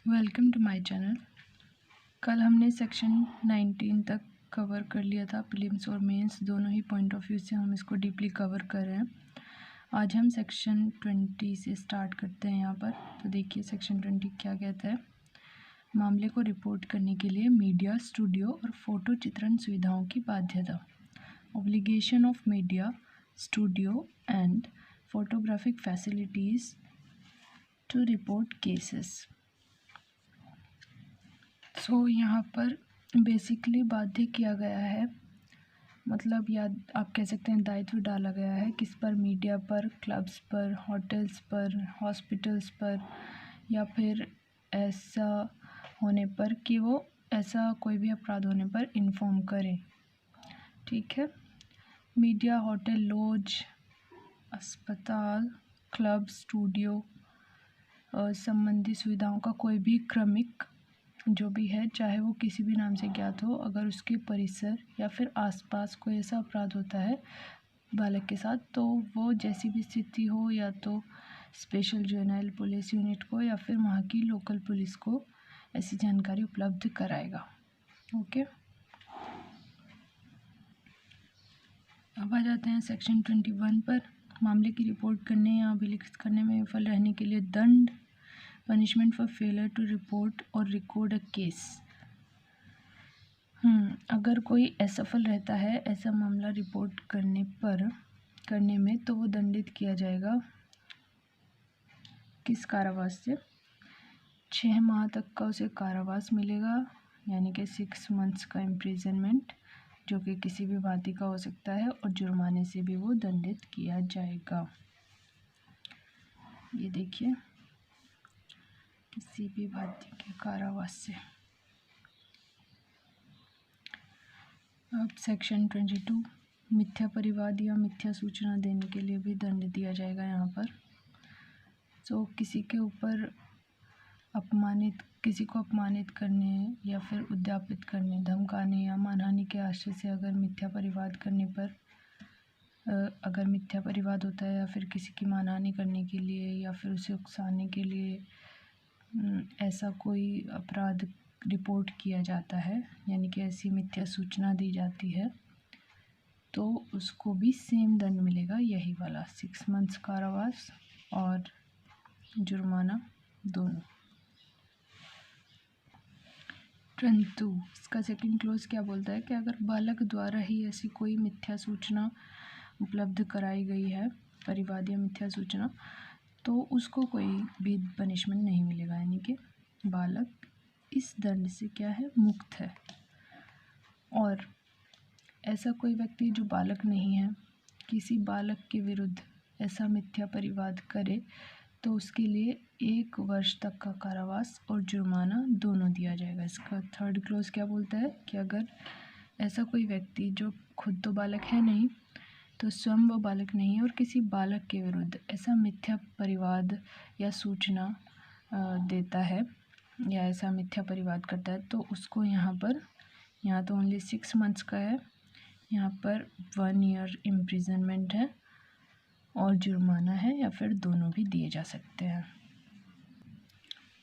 Welcome to my channel. कल हमने section 19 तक कवर कर लिया था। प्रीलिम्स और मेंस दोनों ही पॉइंट ऑफ व्यू से हम इसको डीपली कवर कर रहे हैं। आज हम सेक्शन 20 से स्टार्ट करते हैं यहाँ पर। तो देखिए सेक्शन 20 क्या कहता है। मामले को रिपोर्ट करने के लिए मीडिया, स्टूडियो और फोटो चित्रण सुविधाओं की बाध्यता। Obligation of media, studio and photographic facilities to report cases. यहाँ पर बेसिकली बाध्य किया गया है, मतलब या आप कह सकते हैं दायित्व डाला गया है किस पर, मीडिया पर, क्लब्स पर, होटल्स पर, हॉस्पिटल्स पर, या फिर ऐसा होने पर कि वो ऐसा कोई भी अपराध होने पर इन्फॉर्म करें। ठीक है। मीडिया, होटल, लॉज, अस्पताल, क्लब, स्टूडियो संबंधी सुविधाओं का कोई भी क्रमिक जो भी है, चाहे वो किसी भी नाम से ज्ञात हो, अगर उसके परिसर या फिर आसपास कोई ऐसा अपराध होता है बालक के साथ, तो वो जैसी भी स्थिति हो, या तो स्पेशल जुवेनाइल पुलिस यूनिट को या फिर वहाँ की लोकल पुलिस को ऐसी जानकारी उपलब्ध कराएगा। ओके, अब आ जाते हैं सेक्शन 21 पर। मामले की रिपोर्ट करने या अभिलिखित करने में विफल रहने के लिए दंड, punishment for failure to report और रिकॉर्ड अ केस। अगर कोई असफल रहता है ऐसा मामला रिपोर्ट करने में, तो वो दंडित किया जाएगा किस कारावास से? 6 माह तक का उसे कारावास मिलेगा, यानी कि 6 मंथ्स का इम्प्रिजनमेंट, जो कि किसी भी भांति का हो सकता है, और जुर्माने से भी वो दंडित किया जाएगा। ये देखिए, किसी भी भांति के कारावास से। अब सेक्शन 22, मिथ्या परिवाद या मिथ्या सूचना देने के लिए भी दंड दिया जाएगा यहाँ पर। किसी को अपमानित करने या फिर उद्यापित करने, धमकाने या मानहानि के आशय से अगर मिथ्या परिवाद करने पर अगर मिथ्या परिवाद होता है, या फिर किसी की मानहानि करने के लिए या फिर उसे उकसाने के लिए ऐसा कोई अपराध रिपोर्ट किया जाता है, यानी कि ऐसी मिथ्या सूचना दी जाती है, तो उसको भी सेम दंड मिलेगा, यही वाला 6 मंथ्स कारावास और जुर्माना दोनों। परंतु इसका सेकंड क्लोज क्या बोलता है कि अगर बालक द्वारा ही ऐसी कोई मिथ्या सूचना उपलब्ध कराई गई है, परिवाद या मिथ्या सूचना, तो उसको कोई भी पनिशमेंट नहीं मिलेगा, यानी कि बालक इस दंड से क्या है, मुक्त है। और ऐसा कोई व्यक्ति जो बालक नहीं है, किसी बालक के विरुद्ध ऐसा मिथ्या परिवाद करे, तो उसके लिए 1 वर्ष तक का कारावास और जुर्माना दोनों दिया जाएगा। इसका थर्ड क्लोज क्या बोलता है कि अगर ऐसा कोई व्यक्ति जो खुद तो बालक है नहीं, तो स्वयं वो बालक नहीं है और किसी बालक के विरुद्ध ऐसा मिथ्या परिवाद या सूचना देता है या ऐसा मिथ्या परिवाद करता है, तो उसको यहाँ तो ओनली 6 मंथ्स का है, यहाँ पर 1 ईयर इम्प्रिजनमेंट है और जुर्माना है, या फिर दोनों भी दिए जा सकते हैं।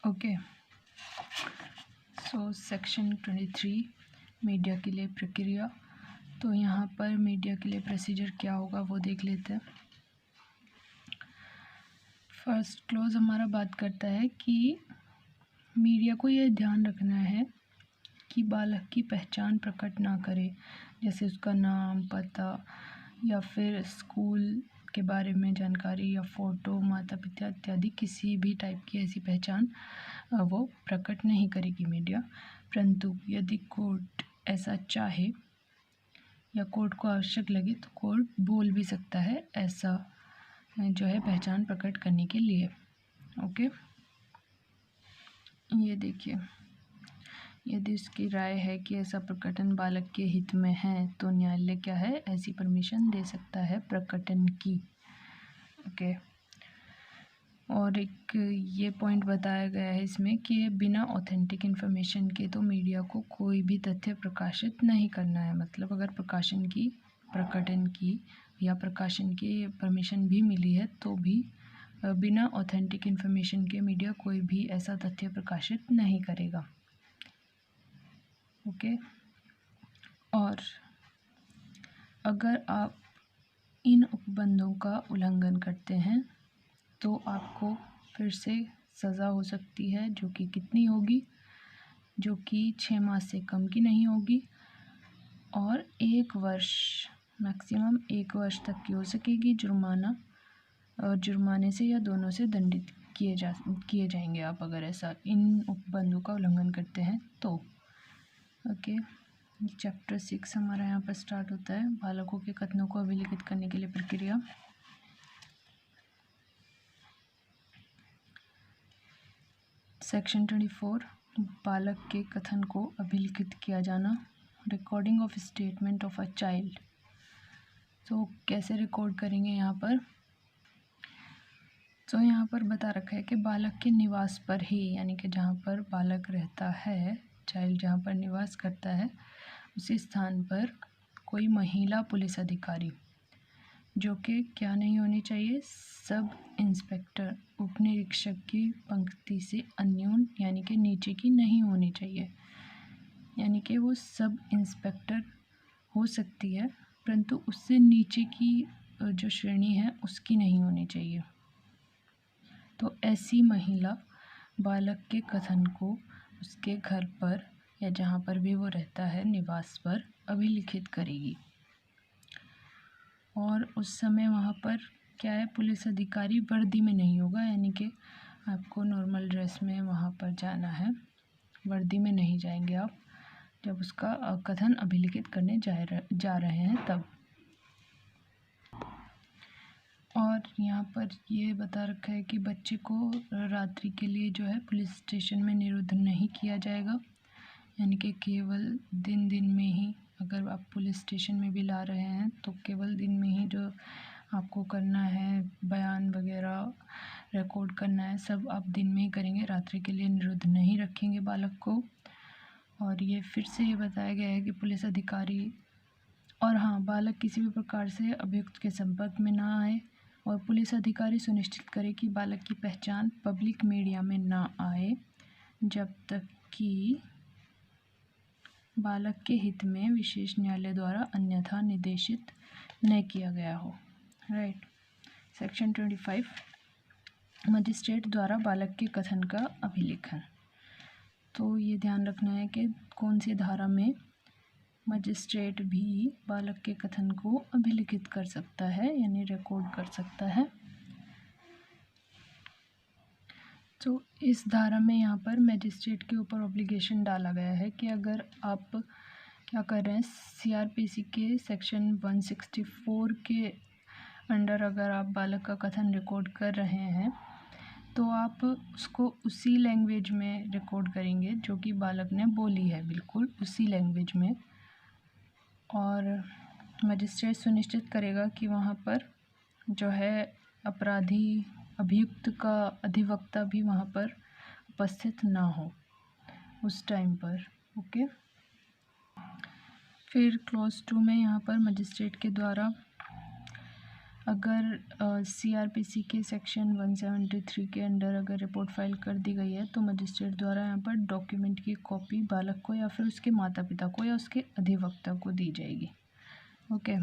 ओके, सेक्शन 23, मीडिया के लिए प्रक्रिया। तो यहाँ पर मीडिया के लिए प्रोसीजर क्या होगा वो देख लेते हैं। फर्स्ट क्लोज हमारा बात करता है कि मीडिया को यह ध्यान रखना है कि बालक की पहचान प्रकट ना करे, जैसे उसका नाम, पता, या फिर स्कूल के बारे में जानकारी, या फ़ोटो, माता पिता इत्यादि किसी भी टाइप की ऐसी पहचान वो प्रकट नहीं करेगी मीडिया। परंतु यदि कोर्ट ऐसा चाहे या कोर्ट को आवश्यक लगे, तो कोर्ट बोल भी सकता है ऐसा जो है पहचान प्रकट करने के लिए। ओके, ये देखिए, यदि उसकी राय है कि ऐसा प्रकटन बालक के हित में है, तो न्यायालय क्या है, ऐसी परमिशन दे सकता है प्रकटन की। ओके, और एक ये पॉइंट बताया गया है इसमें कि बिना ऑथेंटिक इन्फॉर्मेशन के तो मीडिया को कोई भी तथ्य प्रकाशित नहीं करना है। मतलब अगर प्रकटन की या प्रकाशन की परमिशन भी मिली है, तो भी बिना ऑथेंटिक इन्फॉर्मेशन के मीडिया कोई भी ऐसा तथ्य प्रकाशित नहीं करेगा। ओके। और अगर आप इन उपबंधों का उल्लंघन करते हैं तो आपको फिर से सज़ा हो सकती है, जो कि कितनी होगी, जो कि 6 मास से कम की नहीं होगी और 1 वर्ष, मैक्सिमम 1 वर्ष तक की हो सकेगी जुर्माना, और जुर्माने से या दोनों से दंडित किए जाएंगे आप अगर ऐसा इन उपबंधों का उल्लंघन करते हैं तो। ओके। चैप्टर 6 हमारा यहाँ पर स्टार्ट होता है। बालकों के कथनों को अभिलिखित करने के लिए प्रक्रिया। सेक्शन 24, बालक के कथन को अभिलिखित किया जाना। Recording of statement of a child. तो कैसे रिकॉर्ड करेंगे यहाँ पर? तो यहाँ पर बता रखा है कि बालक के निवास पर ही, यानी कि जहाँ पर बालक रहता है, चाइल्ड जहाँ पर निवास करता है, उसी स्थान पर कोई महिला पुलिस अधिकारी, जो कि क्या नहीं होनी चाहिए, सब इंस्पेक्टर, उप निरीक्षक की पंक्ति से अन्यून यानी कि नीचे की नहीं होनी चाहिए। यानी कि वो सब इंस्पेक्टर हो सकती है, परंतु उससे नीचे की जो श्रेणी है उसकी नहीं होनी चाहिए। तो ऐसी महिला बालक के कथन को उसके घर पर या जहाँ पर भी वो रहता है निवास पर अभिलिखित करेगी। और उस समय वहाँ पर क्या है, पुलिस अधिकारी वर्दी में नहीं होगा, यानी कि आपको नॉर्मल ड्रेस में वहाँ पर जाना है, वर्दी में नहीं जाएंगे आप जब उसका कथन अभिलिखित करने जा रहे हैं तब। और यहाँ पर ये बता रखा है कि बच्चे को रात्रि के लिए जो है पुलिस स्टेशन में निरुद्ध नहीं किया जाएगा, यानी कि केवल दिन में ही, अगर आप पुलिस स्टेशन में भी ला रहे हैं तो केवल दिन में ही जो आपको करना है, बयान वगैरह रिकॉर्ड करना है, सब आप दिन में ही करेंगे, रात्रि के लिए निरुद्ध नहीं रखेंगे बालक को। और ये फिर से ये बताया गया है कि पुलिस अधिकारी, और हाँ, बालक किसी भी प्रकार से अभियुक्त के संपर्क में ना आए, और पुलिस अधिकारी सुनिश्चित करे कि बालक की पहचान पब्लिक मीडिया में ना आए जब तक कि बालक के हित में विशेष न्यायालय द्वारा अन्यथा निर्देशित न किया गया हो। राइट। सेक्शन 25, मजिस्ट्रेट द्वारा बालक के कथन का अभिलेखन। तो ये ध्यान रखना है कि कौन सी धारा में मजिस्ट्रेट भी बालक के कथन को अभिलिखित कर सकता है, यानी रिकॉर्ड कर सकता है। तो इस धारा में यहाँ पर मजिस्ट्रेट के ऊपर ऑब्लिगेशन डाला गया है कि अगर आप क्या कर रहे हैं, सीआरपीसी के सेक्शन 164 के अंडर अगर आप बालक का कथन रिकॉर्ड कर रहे हैं तो आप उसको उसी लैंग्वेज में रिकॉर्ड करेंगे जो कि बालक ने बोली है, बिल्कुल उसी लैंग्वेज में। और मजिस्ट्रेट सुनिश्चित करेगा कि वहाँ पर जो है अपराधी अभियुक्त का अधिवक्ता भी वहाँ पर उपस्थित ना हो उस टाइम पर। ओके। फिर क्लॉज 2 में यहाँ पर मजिस्ट्रेट के द्वारा अगर सीआरपीसी के सेक्शन 173 के अंडर अगर रिपोर्ट फाइल कर दी गई है तो मजिस्ट्रेट द्वारा यहाँ पर डॉक्यूमेंट की कॉपी बालक को या फिर उसके माता पिता को या उसके अधिवक्ता को दी जाएगी। ओके।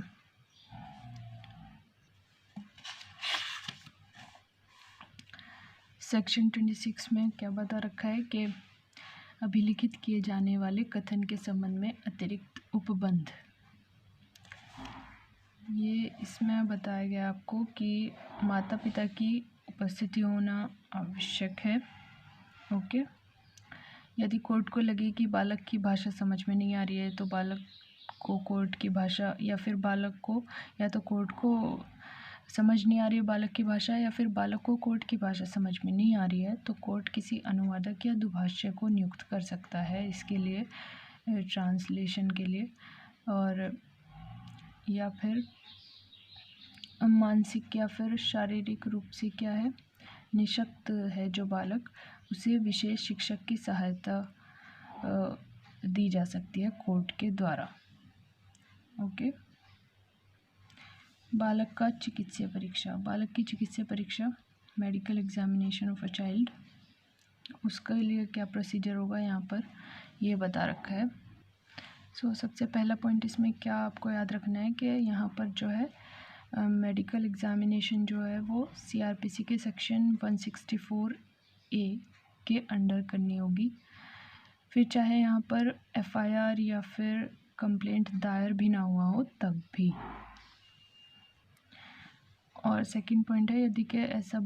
सेक्शन 26 में क्या बता रखा है कि अभिलिखित किए जाने वाले कथन के संबंध में अतिरिक्त उपबंध। ये इसमें बताया गया आपको कि माता पिता की उपस्थिति होना आवश्यक है। ओके। यदि कोर्ट को लगे कि बालक की भाषा समझ में नहीं आ रही है तो बालक को कोर्ट की भाषा, या फिर बालक को या तो कोर्ट को समझ नहीं आ रही है बालक की भाषा, या फिर बालक को कोर्ट की भाषा समझ में नहीं आ रही है तो कोर्ट किसी अनुवादक या दुभाष्य को नियुक्त कर सकता है इसके लिए, ट्रांसलेशन के लिए। और या फिर मानसिक या फिर शारीरिक रूप से क्या है, निशक्त है जो बालक, उसे विशेष शिक्षक की सहायता दी जा सकती है कोर्ट के द्वारा। ओके। बालक का चिकित्सीय परीक्षा। बालक की चिकित्सीय परीक्षा medical examination of a child, उसके लिए क्या प्रोसीजर होगा यहाँ पर ये बता रखा है। सबसे पहला पॉइंट इसमें क्या आपको याद रखना है कि यहाँ पर जो है मेडिकल एग्जामिनेशन जो है वो CRPC के सेक्शन 164A के अंडर करनी होगी। फिर चाहे यहाँ पर FIR या फिर कंप्लेंट दायर भी ना हुआ हो तब भी। और सेकंड पॉइंट है, यदि कि ऐसा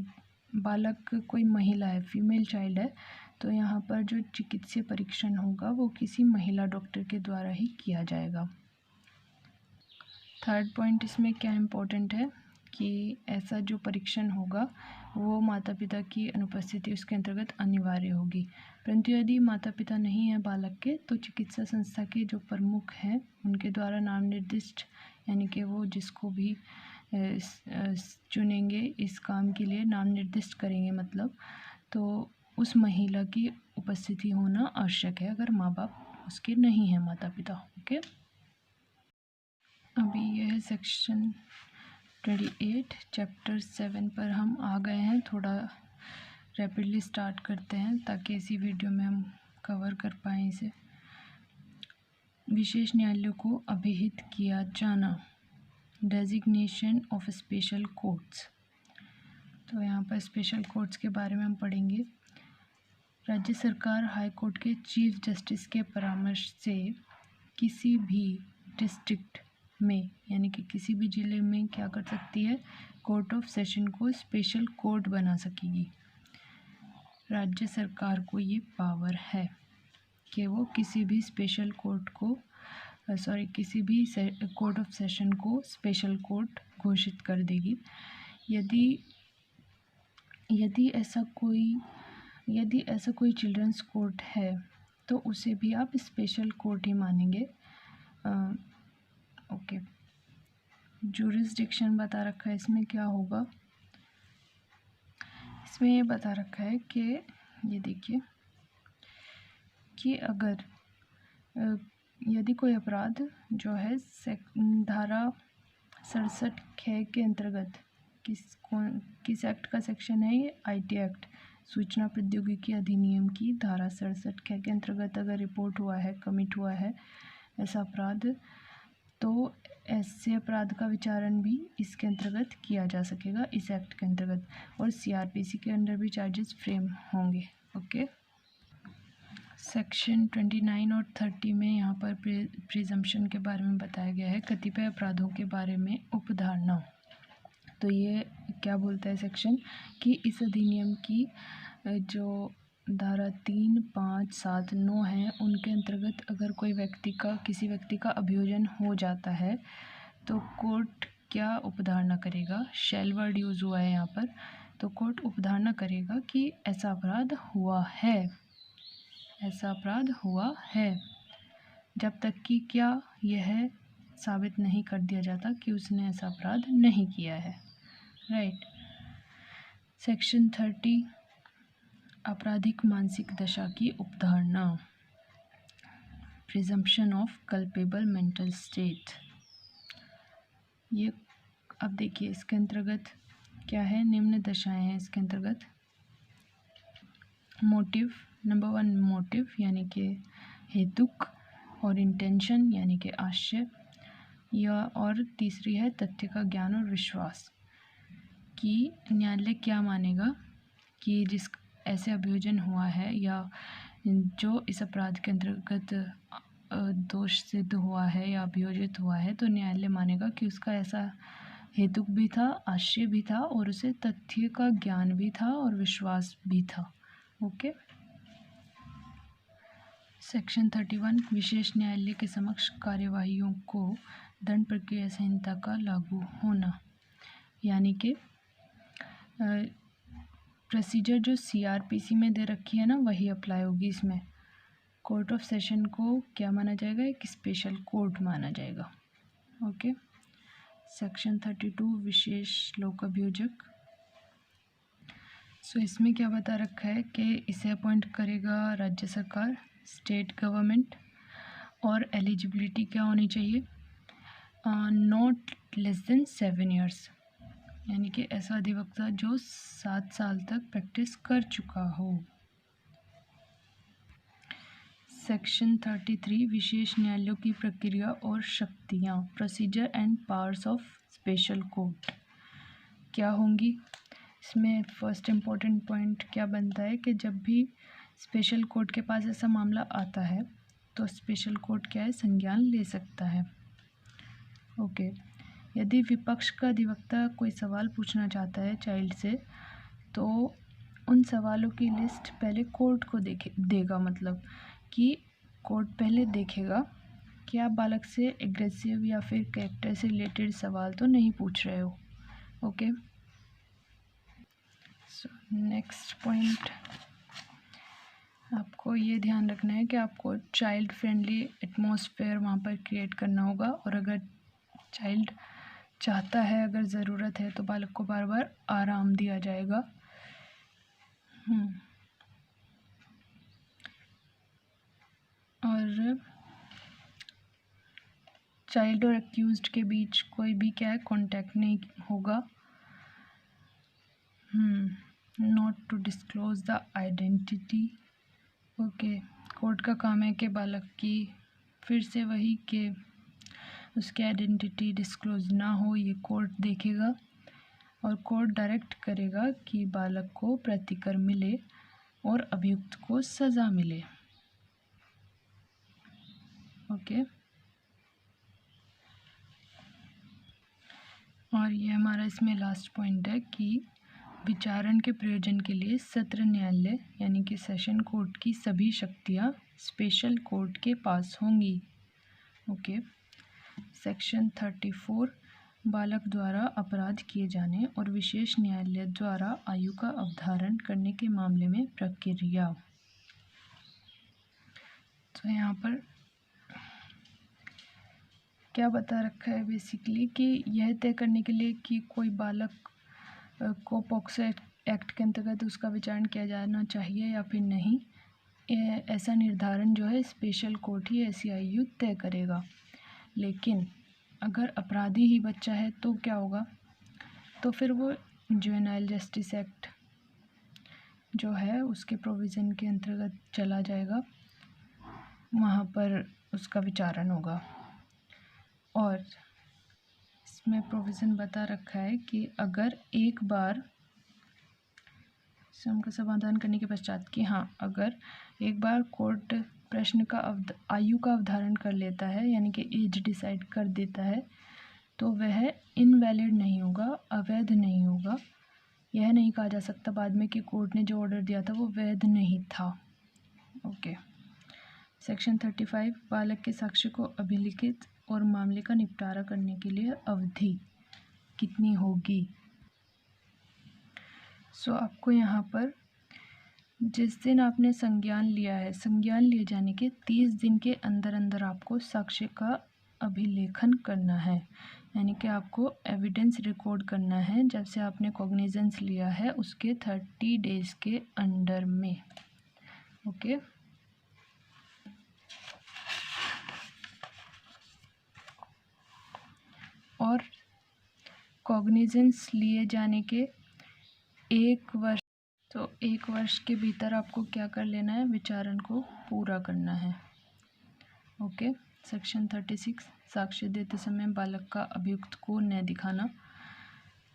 बालक कोई महिला है, फीमेल चाइल्ड है, तो यहाँ पर जो चिकित्सीय परीक्षण होगा वो किसी महिला डॉक्टर के द्वारा ही किया जाएगा। थर्ड पॉइंट इसमें क्या इम्पोर्टेंट है कि ऐसा जो परीक्षण होगा वो माता पिता की अनुपस्थिति उसके अंतर्गत अनिवार्य होगी। परंतु यदि माता पिता नहीं है बालक के, तो चिकित्सा संस्था के जो प्रमुख हैं उनके द्वारा नाम निर्दिष्ट, यानी कि वो जिसको भी चुनेंगे इस काम के लिए, नाम निर्दिष्ट करेंगे मतलब, तो उस महिला की उपस्थिति होना आवश्यक है अगर माँ बाप उसके नहीं हैं, माता पिता। ओके, अभी यह है सेक्शन 28 चैप्टर 7 पर हम आ गए हैं। थोड़ा रैपिडली स्टार्ट करते हैं ताकि इसी वीडियो में हम कवर कर पाएँ इसे। विशेष न्यायालयों को अभिहित किया जाना, डेजिग्नेशन ऑफ स्पेशल कोर्ट्स। तो यहाँ पर स्पेशल कोर्ट्स के बारे में हम पढ़ेंगे। राज्य सरकार हाई कोर्ट के चीफ जस्टिस के परामर्श से किसी भी डिस्ट्रिक्ट में, यानी कि किसी भी ज़िले में क्या कर सकती है, कोर्ट ऑफ सेशन को स्पेशल कोर्ट बना सकेगी। राज्य सरकार को ये पावर है कि वो किसी भी स्पेशल कोर्ट को किसी भी कोर्ट ऑफ सेशन को स्पेशल कोर्ट घोषित कर देगी। यदि ऐसा कोई चिल्ड्रंस कोर्ट है तो उसे भी आप स्पेशल कोर्ट ही मानेंगे। ओके, जुरिस्डिक्शन बता रखा है इसमें क्या होगा। इसमें ये बता रखा है कि ये देखिए कि अगर यदि कोई अपराध जो है धारा 67(ख) के अंतर्गत किस एक्ट का सेक्शन है ये, IT एक्ट, सूचना प्रौद्योगिकी अधिनियम की धारा 67(ख) के अंतर्गत अगर रिपोर्ट हुआ है, कमिट हुआ है ऐसा अपराध, तो ऐसे अपराध का विचारण भी इसके अंतर्गत किया जा सकेगा, इस एक्ट के अंतर्गत, और CRPC के अंडर भी चार्जेस फ्रेम होंगे। ओके, सेक्शन 29 और 30 में यहाँ पर प्रिजम्पशन के बारे में बताया गया है, कतिपय अपराधों के बारे में उपधारणा। तो ये क्या बोलता है सेक्शन कि इस अधिनियम की जो धारा 3, 5, 7, 9 है उनके अंतर्गत अगर किसी व्यक्ति का अभियोजन हो जाता है तो कोर्ट क्या उपधारणा करेगा, शैल वर्ड यूज़ हुआ है यहाँ पर, तो कोर्ट उपधारणा करेगा कि ऐसा अपराध हुआ है, जब तक कि क्या यह साबित नहीं कर दिया जाता कि उसने ऐसा अपराध नहीं किया है। राइट। सेक्शन 30 आपराधिक मानसिक दशा की उपधारणा, presumption of culpable mental state. ये अब देखिए इसके अंतर्गत क्या है, निम्न दशाएं हैं इसके अंतर्गत। मोटिव, नंबर 1 मोटिव यानी कि हेतुक, और इंटेंशन यानी कि आशय, और तीसरी है तथ्य का ज्ञान और विश्वास, कि न्यायालय क्या मानेगा कि जिस ऐसे अभियोजन हुआ है या जो इस अपराध के अंतर्गत दोष सिद्ध हुआ है या अभियोजित हुआ है, तो न्यायालय मानेगा कि उसका ऐसा हेतुक भी था, आशय भी था, और उसे तथ्य का ज्ञान भी था और विश्वास भी था। ओके। सेक्शन 31 विशेष न्यायालय के समक्ष कार्यवाहियों को दंड प्रक्रिया संहिता का लागू होना, यानी कि प्रोसीजर जो CRPC में दे रखी है ना वही अप्लाई होगी इसमें। कोर्ट ऑफ सेशन को क्या माना जाएगा, एक स्पेशल कोर्ट माना जाएगा। ओके। सेक्शन 32 विशेष लोक अभियोजक। इसमें क्या बता रखा है कि इसे अपॉइंट करेगा राज्य सरकार, स्टेट गवर्नमेंट, और एलिजिबिलिटी क्या होनी चाहिए, नॉट लेस देन 7 years, यानी कि ऐसा अधिवक्ता जो 7 साल तक प्रैक्टिस कर चुका हो। सेक्शन 33 विशेष न्यायालयों की प्रक्रिया और शक्तियाँ, procedure and powers of special court क्या होंगी। इसमें फर्स्ट इम्पोर्टेंट पॉइंट क्या बनता है कि जब भी स्पेशल कोर्ट के पास ऐसा मामला आता है तो स्पेशल कोर्ट क्या है, संज्ञान ले सकता है। ओके, यदि विपक्ष का अधिवक्ता कोई सवाल पूछना चाहता है चाइल्ड से, तो उन सवालों की लिस्ट पहले कोर्ट को देगा, मतलब कि कोर्ट पहले देखेगा कि आप बालक से एग्रेसिव या फिर कैरेक्टर से रिलेटेड सवाल तो नहीं पूछ रहे हो। ओके, सो नेक्स्ट पॉइंट आपको ये ध्यान रखना है कि आपको चाइल्ड फ्रेंडली एटमॉस्फेयर वहाँ पर क्रिएट करना होगा, और अगर चाइल्ड चाहता है, अगर ज़रूरत है, तो बालक को बार बार आराम दिया जाएगा। और चाइल्ड और एक्यूज्ड के बीच कोई भी क्या है, कांटेक्ट नहीं होगा। Not to disclose the identity. Okay, court का काम है कि बालक की फिर से वही कि उसकी आइडेंटिटी डिस्क्लोज ना हो, ये कोर्ट देखेगा, और कोर्ट डायरेक्ट करेगा कि बालक को प्रतिकर मिले और अभियुक्त को सज़ा मिले। ओके, और ये हमारा इसमें लास्ट पॉइंट है कि विचारण के प्रयोजन के लिए सत्र न्यायालय यानी कि सेशन कोर्ट की सभी शक्तियाँ स्पेशल कोर्ट के पास होंगी। ओके, सेक्शन 34 बालक द्वारा अपराध किए जाने और विशेष न्यायालय द्वारा आयु का अवधारण करने के मामले में प्रक्रिया। तो यहाँ पर क्या बता रखा है बेसिकली कि यह तय करने के लिए कि कोई बालक को पॉक्सो एक्ट के अंतर्गत उसका विचारण किया जाना चाहिए या फिर नहीं, ऐसा निर्धारण जो है स्पेशल कोर्ट ही ऐसी आयु तय करेगा। लेकिन अगर अपराधी ही बच्चा है तो क्या होगा, तो फिर वो जुवेनाइल जस्टिस एक्ट जो है उसके प्रोविज़न के अंतर्गत चला जाएगा, वहाँ पर उसका विचारण होगा। और इसमें प्रोविज़न बता रखा है कि अगर एक बार स्वयं का समाधान करने के पश्चात कि हाँ, अगर एक बार कोर्ट प्रश्न का आयु का अवधारण कर लेता है, यानी कि एज डिसाइड कर देता है, तो वह इनवैलिड नहीं होगा, अवैध नहीं होगा। यह नहीं कहा जा सकता बाद में कि कोर्ट ने जो ऑर्डर दिया था वो वैध नहीं था। ओके, सेक्शन 35 बालक के साक्ष्य को अभिलिखित और मामले का निपटारा करने के लिए अवधि कितनी होगी। सो आपको यहाँ पर जिस दिन आपने संज्ञान लिया है, संज्ञान लिए जाने के 30 दिन के अंदर अंदर आपको साक्ष्य का अभिलेखन करना है, यानी कि आपको एविडेंस रिकॉर्ड करना है जब से आपने कॉग्निजेंस लिया है उसके 30 डेज के अंडर में। ओके, और कॉग्निजेंस लिए जाने के 1 वर्ष, तो 1 वर्ष के भीतर आपको क्या कर लेना है, विचारण को पूरा करना है। ओके, सेक्शन 36 साक्ष्य देते समय बालक का अभियुक्त को न दिखाना।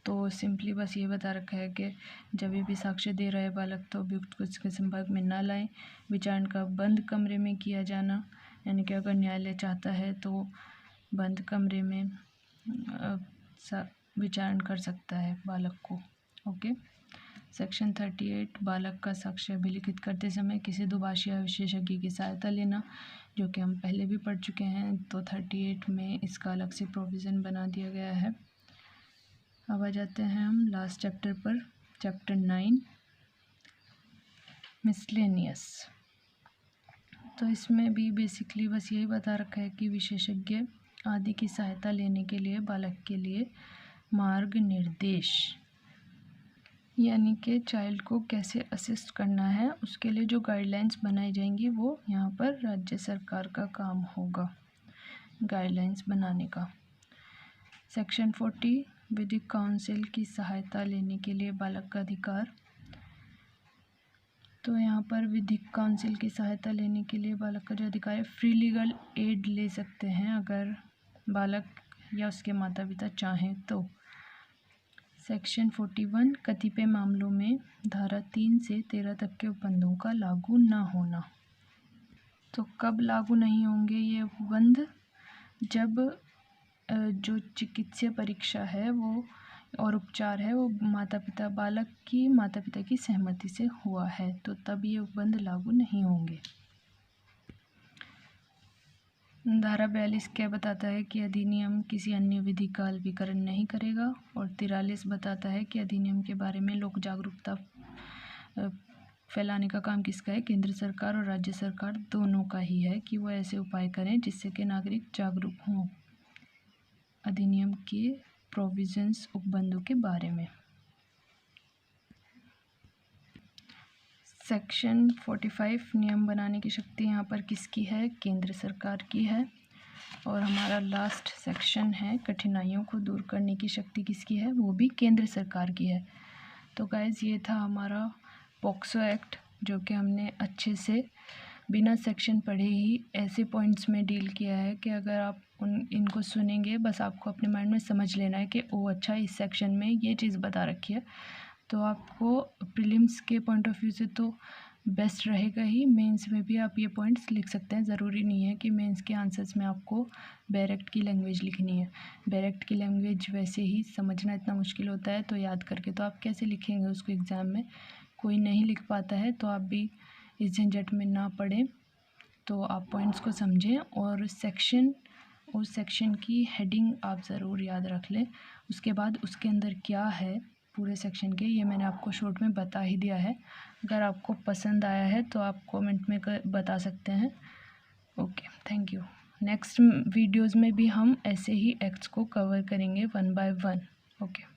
तो सिंपली बस ये बता रखा है कि जब भी साक्ष्य दे रहा है बालक तो अभियुक्त को इसके संपर्क में ना लाएं। विचारण का बंद कमरे में किया जाना, यानी कि अगर न्यायालय चाहता है तो बंद कमरे में विचारण कर सकता है बालक को। ओके, सेक्शन 38 बालक का साक्ष्य अभिलिखित करते समय किसी दुभाषी या विशेषज्ञ की सहायता लेना, जो कि हम पहले भी पढ़ चुके हैं। तो 38 में इसका अलग से प्रोविज़न बना दिया गया है। अब आ जाते हैं हम लास्ट चैप्टर पर, चैप्टर 9 मिसलेनियस। तो इसमें भी बेसिकली बस यही बता रखा है कि विशेषज्ञ आदि की सहायता लेने के लिए बालक के लिए मार्ग निर्देश, यानी कि चाइल्ड को कैसे असिस्ट करना है उसके लिए जो गाइडलाइंस बनाई जाएंगी वो यहाँ पर राज्य सरकार का काम होगा गाइडलाइंस बनाने का। सेक्शन 40 विधिक काउंसिल की सहायता लेने के लिए बालक का अधिकार। तो यहाँ पर विधिक काउंसिल की सहायता लेने के लिए बालक का जो अधिकार है, फ्री लीगल एड ले सकते हैं अगर बालक या उसके माता पिता चाहें तो। सेक्शन 41 कतिपय मामलों में धारा 3 से 13 तक के उपबंधों का लागू न होना। तो कब लागू नहीं होंगे ये उपबंध? जब जो चिकित्सीय परीक्षा है वो और उपचार है वो बालक की माता पिता की सहमति से हुआ है, तो तब ये उपबंध लागू नहीं होंगे। धारा 42 क्या बताता है कि अधिनियम किसी अन्य विधि का अल्पीकरण नहीं करेगा। और 43 बताता है कि अधिनियम के बारे में लोक जागरूकता फैलाने का काम किसका है? केंद्र सरकार और राज्य सरकार दोनों का ही है कि वो ऐसे उपाय करें जिससे कि नागरिक जागरूक हों अधिनियम के प्रोविजंस उपबंधों के बारे में। सेक्शन 45 नियम बनाने की शक्ति यहाँ पर किसकी है? केंद्र सरकार की है। और हमारा लास्ट सेक्शन है कठिनाइयों को दूर करने की शक्ति किसकी है? वो भी केंद्र सरकार की है। तो गाइज़ ये था हमारा पॉक्सो एक्ट, जो कि हमने अच्छे से बिना सेक्शन पढ़े ही ऐसे पॉइंट्स में डील किया है कि अगर आप इनको सुनेंगे, बस आपको अपने माइंड में समझ लेना है कि ओ अच्छा इस सेक्शन में ये चीज़ बता रखी है, तो आपको प्रीलिम्स के पॉइंट ऑफ व्यू से तो बेस्ट रहेगा ही। मेंस में भी आप ये पॉइंट्स लिख सकते हैं। ज़रूरी नहीं है कि मेंस के आंसर्स में आपको बैरेक्ट की लैंग्वेज लिखनी है। बैरेक्ट की लैंग्वेज वैसे ही समझना इतना मुश्किल होता है, तो याद करके तो आप कैसे लिखेंगे उसको एग्ज़ाम में? कोई नहीं लिख पाता है, तो आप भी इस झंझट में ना पड़ें। तो आप पॉइंट्स को समझें और सेक्शन की हेडिंग आप ज़रूर याद रख लें। उसके बाद उसके अंदर क्या है पूरे सेक्शन के, ये मैंने आपको शॉर्ट में बता ही दिया है। अगर आपको पसंद आया है तो आप कमेंट में बता सकते हैं। Okay, thank you. Next videos में भी हम ऐसे ही एक्ट्स को कवर करेंगे 1 बाय 1। ओके।